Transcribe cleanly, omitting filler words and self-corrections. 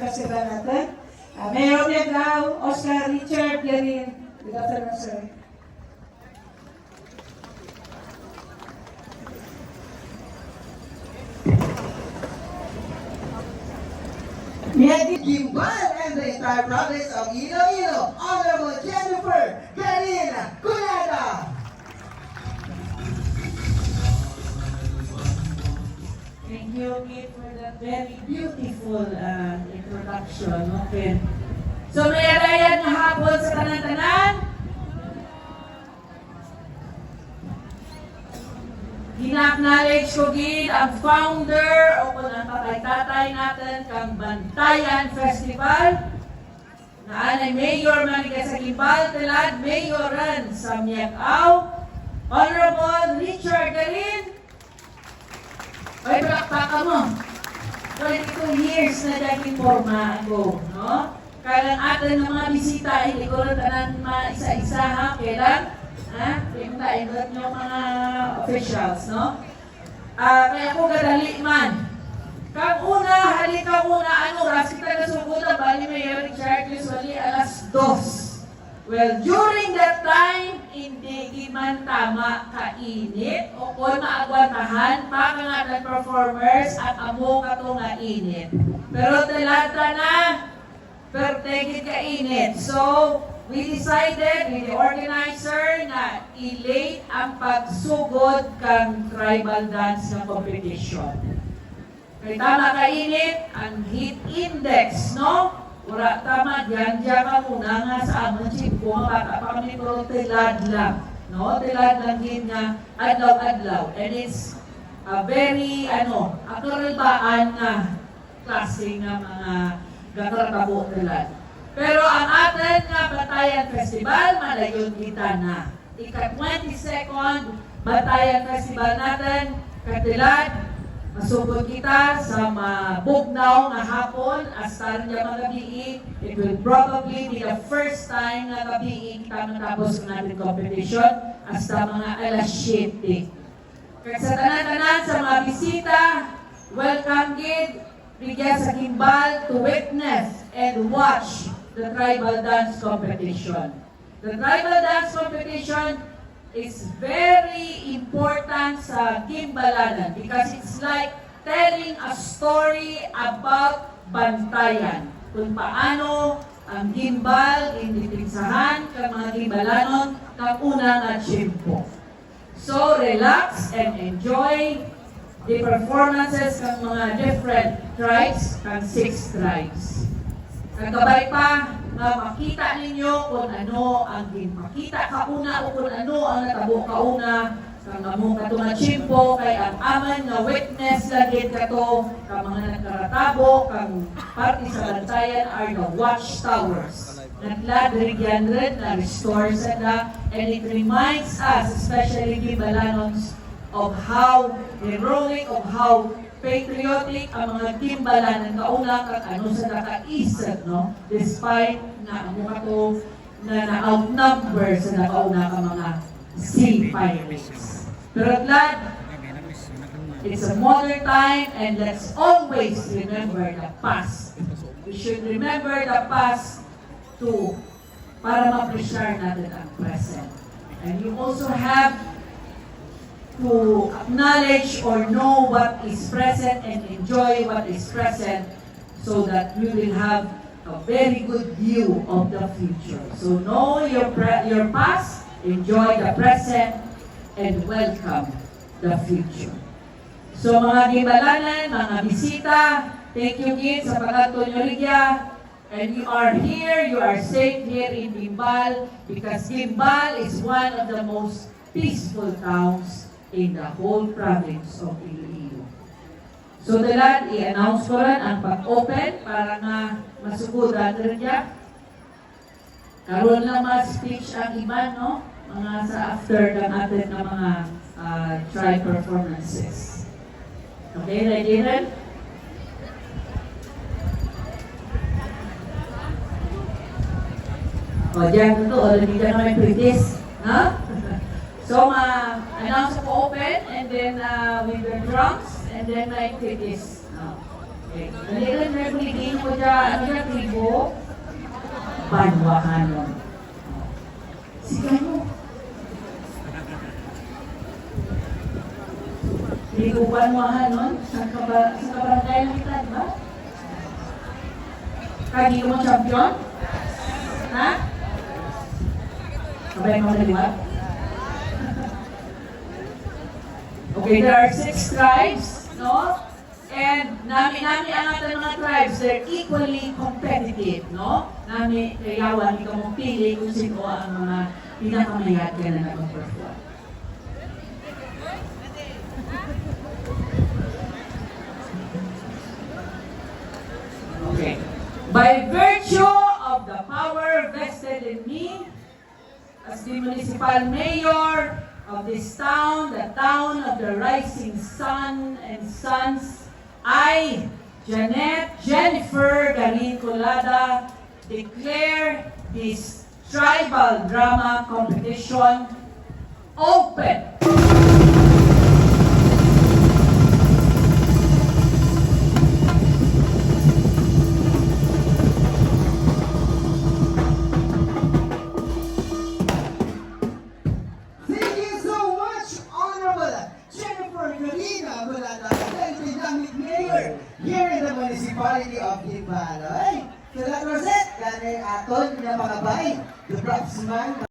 festival natin. Mayor Negrao, Oscar Richard Garin. Good afternoon, sir. Gimbal and the entire province of Iloilo, Honorable Jennifer Garin Cunada. Thank you, Kate, for that very beautiful introduction. Okay. So, may arayan nga hapon sa tanan-tanan. Gina-acknowledge ko gid ang founder o kung ang tatay-tatay natin kang Bantayan Festival. Naanay Mayor Maniga sa Gimbal, Telad, Mayoran sa Miag-Aw, Honorable Richard Garin. Ay, palakpaka mo. 22 years na dahil forma ako, no? Kailan atin ng mga bisita, hindi ko rin tanan isa-isa, ha? Kailan? Ha? Pinuntain doon yung mga officials, no? Kaya ko gadali man. Kang una, halika una, ano, ras kita na sugutan, bali Mayor Richard, usually alas 2. Well, during that time, hindi man tama kainit o kung maagwantahan pa ka nga ng performers at amo ka to nga init. Pero talata na, pertegit kainit. So, we decided with the organizer na i-late ang pagsugod kang tribal dance na competition. Kaya tama kainit ang heat index, no? Ura tama, diyan ka muna nga sa amon chimpo, mga bata pa kami pero tilad lang. No? Tilad lang din nga adlaw-adlaw. And it's a very, akaribaan na klase nga mga gakartabo tilad. Pero ang atin nga Bantayan Festival, malayon kita na. Ika-22nd Bantayan Festival natin, katilad, masugod kita sa mabugnaw nga hapon, hasta rin mga gabi. It will probably be the first time na gabi kita matapos ng ating competition, hasta mga alas 7. Kaya sa tanan-tanan, sa mga bisita, welcome gid, bigyan sa Gimbal to witness and watch the tribal dance competition. The tribal dance competition is very important sa Gimbalanan because it's like telling a story about Bantayan. Kung paano ang Gimbal indipinsahan ng mga Gimbalanon ng unang at Chimpo. So relax and enjoy the performances ng mga different tribes, ng 6 tribes. Kagabay pa, na makita ninyo kung ano ang makita kauna o kung ano ang natabo kauna kang among katong chimpo kay ang aman nga witness lagi kato kang mga nagkaratabo kang parte sa Bantayan are the watchtowers. Nagladrigyan rin na restore sa and it reminds us, especially Gimbalanons, of how heroic, of how patriotic ang mga Gimbalanan kauna kang ano sa nakaisip, no? Despite na ano to na na-outnumber sa nakauna ka mga sea pirates. Pero glad, it's a modern time and let's always remember the past. We should remember the past too para ma-preserve natin ang present. And you also have to acknowledge or know what is present and enjoy what is present so that you will have a very good view of the future. So know your past, enjoy the present, and welcome the future. So mga Gimbalanan, mga bisita, thank you again sa pagkatuloy niya. And you are here, you are safe here in Gimbal because Gimbal is one of the most peaceful towns in the whole province of Iloilo. So dalad, i-announce ko rin ang pag-open para nga masugudan rin niya. Karoon lang mga speech ang iba, no? Mga sa after ng atin na mga try performances. Okay, ready rin? O, dyan ito, already ka naman practice. Ha? So, announce ko open, and then with the drums, and then like this. Okay. Dalilan may kuligin ko dyan. Ano dyan? Tribo? Banwahanon. Sige mo. Tribo Banwahanon? Sa kabarangay ng kita, di ba? Kagi mo champion? Ha? Sabay mo na liwat? Okay, there are 6 tribes, no? And nami ang ating mga tribes, they're equally competitive, no? Nami, kayawan, ikaw mong pili kung sino ang mga pinakamayat ka na nag-perform. Okay. By virtue of the power vested in me, as the municipal mayor of this town, the town of the rising sun and sons, I, Jennifer Garin Colada, declare this tribal drama competition open. Thank you so much, Honorable Jennifer Carina Bulata, Deputy Dynamic Mayor here in the municipality of Ibaloy. Salamat, Rosette. Ganay aton na mga bay, the craftsman.